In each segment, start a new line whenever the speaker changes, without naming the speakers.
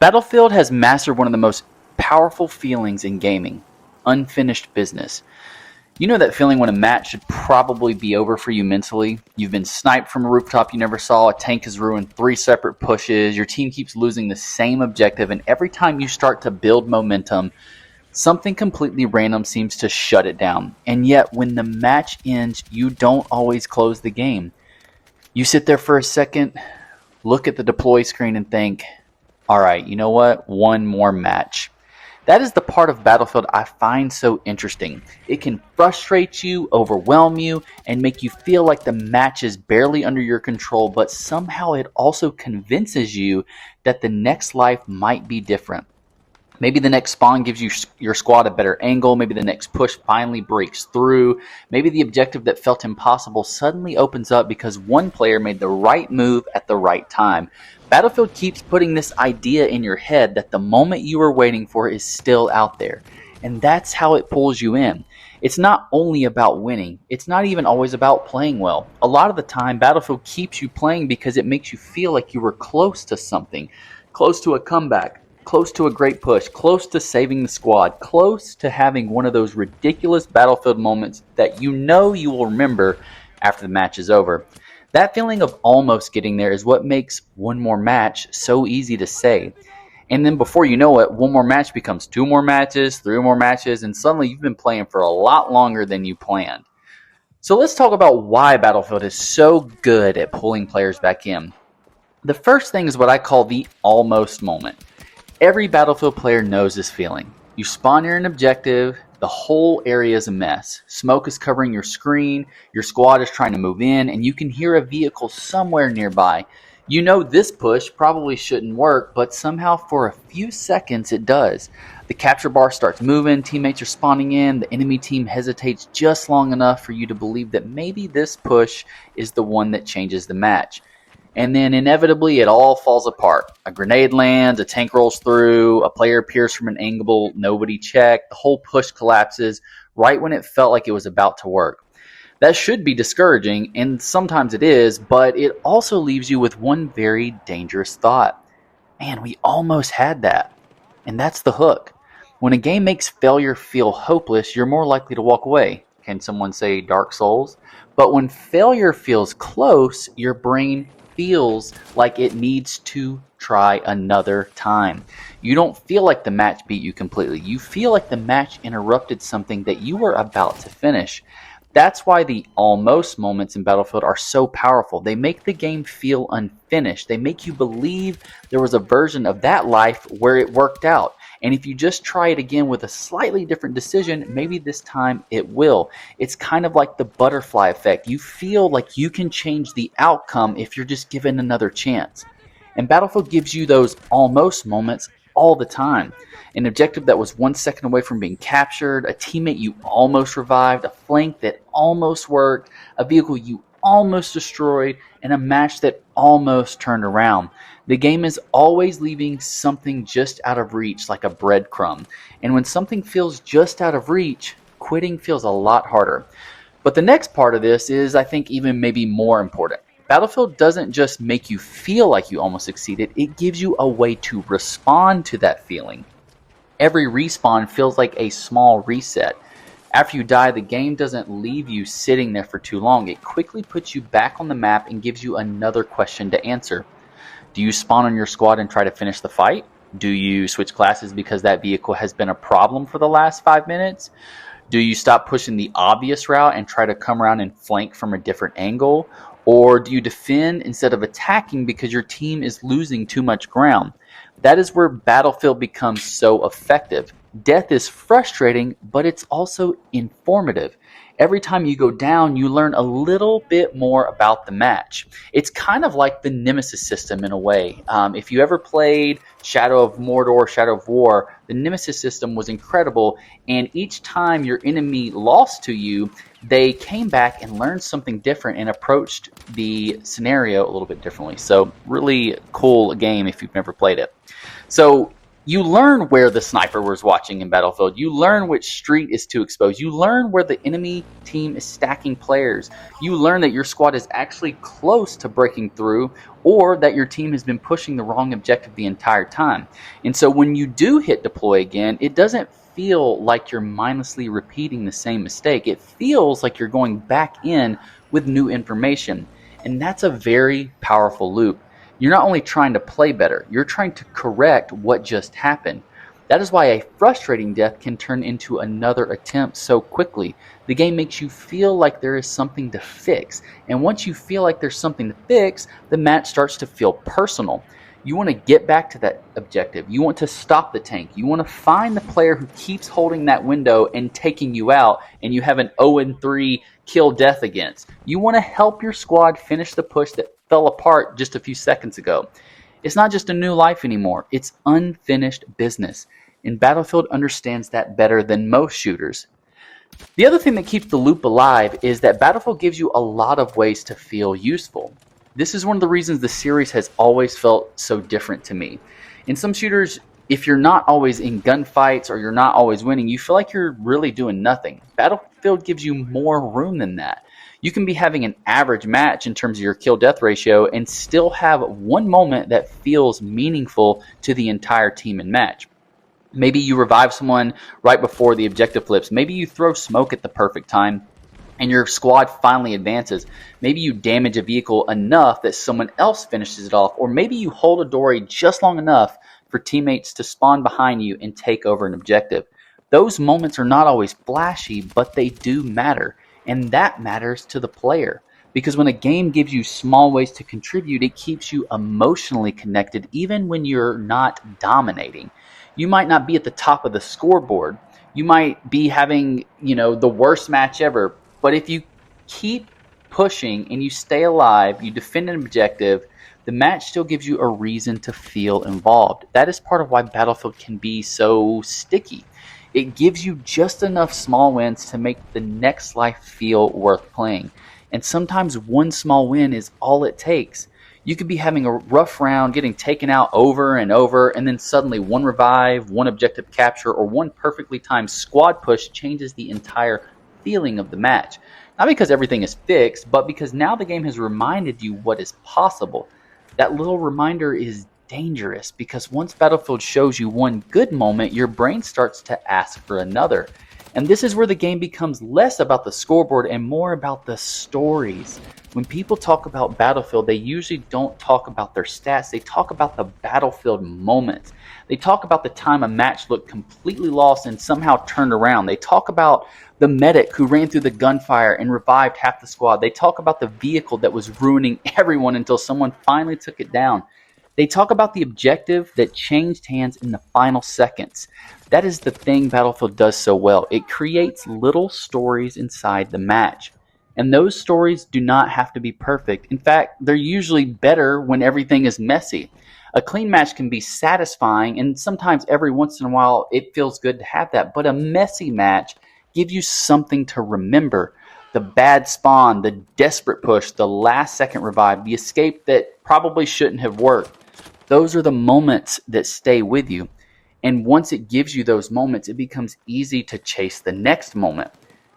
Battlefield has mastered one of the most powerful feelings in gaming: unfinished business. You know that feeling when a match should probably be over for you mentally? You've been sniped from a rooftop you never saw, a tank has ruined 3 separate pushes, your team keeps losing the same objective, and every time you start to build momentum, something completely random seems to shut it down. And yet, when the match ends, you don't always close the game. You sit there for a second, look at the deploy screen, and think, all right, you know what? One more match. That is the part of Battlefield I find so interesting. It can frustrate you, overwhelm you, and make you feel like the match is barely under your control, but somehow it also convinces you that the next life might be different. Maybe the next spawn gives you your squad a better angle. Maybe the next push finally breaks through. Maybe the objective that felt impossible suddenly opens up because one player made the right move at the right time. Battlefield keeps putting this idea in your head that the moment you were waiting for is still out there. And that's how it pulls you in. It's not only about winning. It's not even always about playing well. A lot of the time, Battlefield keeps you playing because it makes you feel like you were close to something. Close to a comeback. Close to a great push, close to saving the squad, close to having one of those ridiculous Battlefield moments that you know you will remember after the match is over. That feeling of almost getting there is what makes one more match so easy to say. And then before you know it, one more match becomes 2 more matches, 3 more matches, and suddenly you've been playing for a lot longer than you planned. So let's talk about why Battlefield is so good at pulling players back in. The first thing is what I call the almost moment. Every Battlefield player knows this feeling. You spawn near an objective, the whole area is a mess. Smoke is covering your screen, your squad is trying to move in, and you can hear a vehicle somewhere nearby. You know this push probably shouldn't work, but somehow for a few seconds it does. The capture bar starts moving, teammates are spawning in, the enemy team hesitates just long enough for you to believe that maybe this push is the one that changes the match. And then inevitably it all falls apart. A grenade lands, a tank rolls through, a player appears from an angle nobody checked, the whole push collapses right when it felt like it was about to work. That should be discouraging, and sometimes it is, but it also leaves you with one very dangerous thought. Man, we almost had that. And that's the hook. When a game makes failure feel hopeless, you're more likely to walk away. Can someone say Dark Souls? But when failure feels close, your brain feels like it needs to try another time. You don't feel like the match beat you completely. You feel like the match interrupted something that you were about to finish. That's why the almost moments in Battlefield are so powerful. They make the game feel unfinished. They make you believe there was a version of that life where it worked out. And if you just try it again with a slightly different decision, maybe this time it will. It's kind of like the butterfly effect. You feel like you can change the outcome if you're just given another chance. And Battlefield gives you those almost moments all the time. An objective that was 1 second away from being captured, a teammate you almost revived, a flank that almost worked, a vehicle you almost destroyed, and a match that almost turned around. The game is always leaving something just out of reach, like a breadcrumb. And when something feels just out of reach, quitting feels a lot harder. But the next part of this is, I think, even maybe more important. Battlefield doesn't just make you feel like you almost succeeded, it gives you a way to respond to that feeling. Every respawn feels like a small reset. After you die, the game doesn't leave you sitting there for too long. It quickly puts you back on the map and gives you another question to answer. Do you spawn on your squad and try to finish the fight? Do you switch classes because that vehicle has been a problem for the last 5 minutes? Do you stop pushing the obvious route and try to come around and flank from a different angle? Or do you defend instead of attacking because your team is losing too much ground? That is where Battlefield becomes so effective. Death is frustrating, but it's also informative. Every time you go down, you learn a little bit more about the match. It's kind of like the Nemesis system in a way. If you ever played Shadow of Mordor, Shadow of War, the Nemesis system was incredible, and each time your enemy lost to you, they came back and learned something different and approached the scenario a little bit differently. So really cool game if you've never played it. So You learn where the sniper was watching in Battlefield. You learn which street is too exposed. You learn where the enemy team is stacking players. You learn that your squad is actually close to breaking through, or that your team has been pushing the wrong objective the entire time. And so when you do hit deploy again, it doesn't feel like you're mindlessly repeating the same mistake. It feels like you're going back in with new information. And that's a very powerful loop. You're not only trying to play better, you're trying to correct what just happened. That is why a frustrating death can turn into another attempt so quickly. The game makes you feel like there is something to fix. And once you feel like there's something to fix, the match starts to feel personal. You want to get back to that objective. You want to stop the tank. You want to find the player who keeps holding that window and taking you out, and you have an 0-3 kill death against. You want to help your squad finish the push that fell apart just a few seconds ago. It's not just a new life anymore. It's unfinished business. And Battlefield understands that better than most shooters. The other thing that keeps the loop alive is that Battlefield gives you a lot of ways to feel useful. This is one of the reasons the series has always felt so different to me. In some shooters, if you're not always in gunfights or you're not always winning, you feel like you're really doing nothing. Battlefield gives you more room than that. You can be having an average match in terms of your kill-death ratio and still have one moment that feels meaningful to the entire team and match. Maybe you revive someone right before the objective flips. Maybe you throw smoke at the perfect time and your squad finally advances. Maybe you damage a vehicle enough that someone else finishes it off. Or maybe you hold a dory just long enough for teammates to spawn behind you and take over an objective. Those moments are not always flashy, but they do matter. And that matters to the player. Because when a game gives you small ways to contribute, it keeps you emotionally connected even when you're not dominating. You might not be at the top of the scoreboard. You might be having, the worst match ever. But if you keep pushing and you stay alive, you defend an objective, the match still gives you a reason to feel involved. That is part of why Battlefield can be so sticky. It gives you just enough small wins to make the next life feel worth playing. And sometimes one small win is all it takes. You could be having a rough round, getting taken out over and over, and then suddenly one revive, one objective capture, or one perfectly timed squad push changes the entire feeling of the match. Not because everything is fixed, but because now the game has reminded you what is possible. That little reminder is dangerous because once Battlefield shows you one good moment, your brain starts to ask for another. And this is where the game becomes less about the scoreboard and more about the stories. When people talk about Battlefield, they usually don't talk about their stats. They talk about the Battlefield moments. They talk about the time a match looked completely lost and somehow turned around. They talk about the medic who ran through the gunfire and revived half the squad. They talk about the vehicle that was ruining everyone until someone finally took it down. They talk about the objective that changed hands in the final seconds. That is the thing Battlefield does so well. It creates little stories inside the match. And those stories do not have to be perfect. In fact, they're usually better when everything is messy. A clean match can be satisfying, and sometimes every once in a while it feels good to have that. But a messy match gives you something to remember. The bad spawn, the desperate push, the last second revive, the escape that probably shouldn't have worked. Those are the moments that stay with you. And once it gives you those moments, it becomes easy to chase the next moment.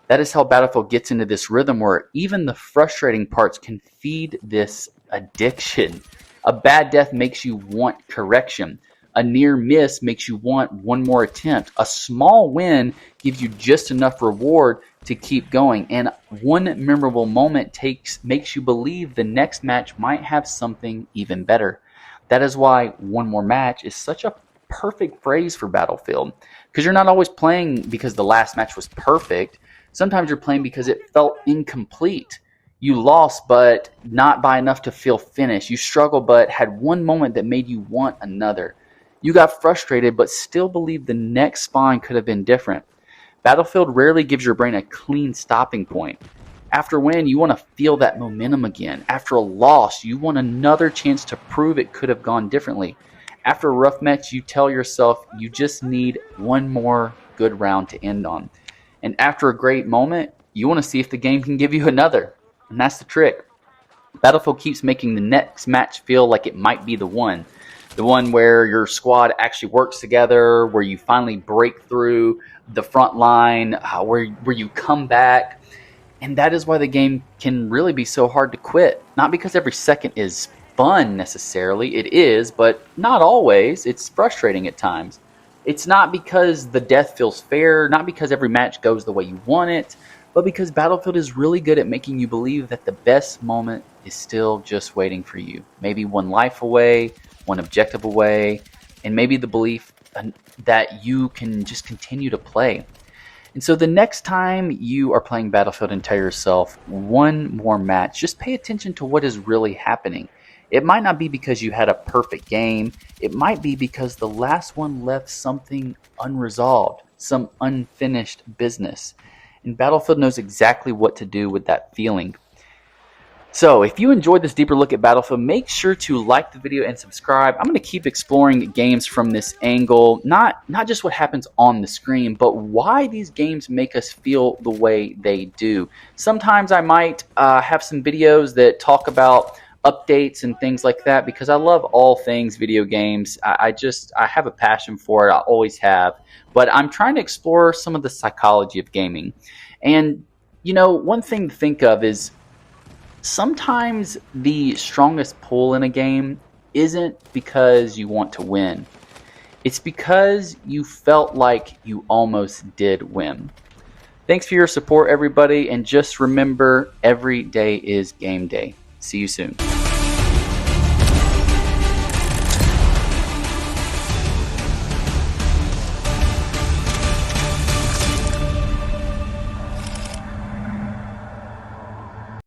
That is how Battlefield gets into this rhythm where even the frustrating parts can feed this addiction. A bad death makes you want correction. A near miss makes you want one more attempt. A small win gives you just enough reward to keep going. And one memorable moment makes you believe the next match might have something even better. That is why one more match is such a perfect phrase for Battlefield. Because you're not always playing because the last match was perfect. Sometimes you're playing because it felt incomplete. You lost, but not by enough to feel finished. You struggled, but had one moment that made you want another. You got frustrated, but still believed the next spawn could have been different. Battlefield rarely gives your brain a clean stopping point. After a win, you want to feel that momentum again. After a loss, you want another chance to prove it could have gone differently. After a rough match, you tell yourself you just need one more good round to end on. And after a great moment, you want to see if the game can give you another. And that's the trick. Battlefield keeps making the next match feel like it might be the one. The one where your squad actually works together, where you finally break through the front line, where you come back. And that is why the game can really be so hard to quit. Not because every second is fun necessarily, it is, but not always. It's frustrating at times. It's not because the death feels fair, not because every match goes the way you want it, but because Battlefield is really good at making you believe that the best moment is still just waiting for you. Maybe one life away, one objective away, and maybe the belief that you can just continue to play. And so the next time you are playing Battlefield and tell yourself one more match, just pay attention to what is really happening. It might not be because you had a perfect game. It might be because the last one left something unresolved, some unfinished business. And Battlefield knows exactly what to do with that feeling. So if you enjoyed this deeper look at Battlefield, make sure to like the video and subscribe. I'm going to keep exploring games from this angle, not just what happens on the screen, but why these games make us feel the way they do. Sometimes I might have some videos that talk about updates and things like that, because I love all things video games. I have a passion for it. I always have. But I'm trying to explore some of the psychology of gaming. And, one thing to think of is, sometimes the strongest pull in a game isn't because you want to win. It's because you felt like you almost did win. Thanks for your support, everybody, and just remember, every day is game day. See you soon.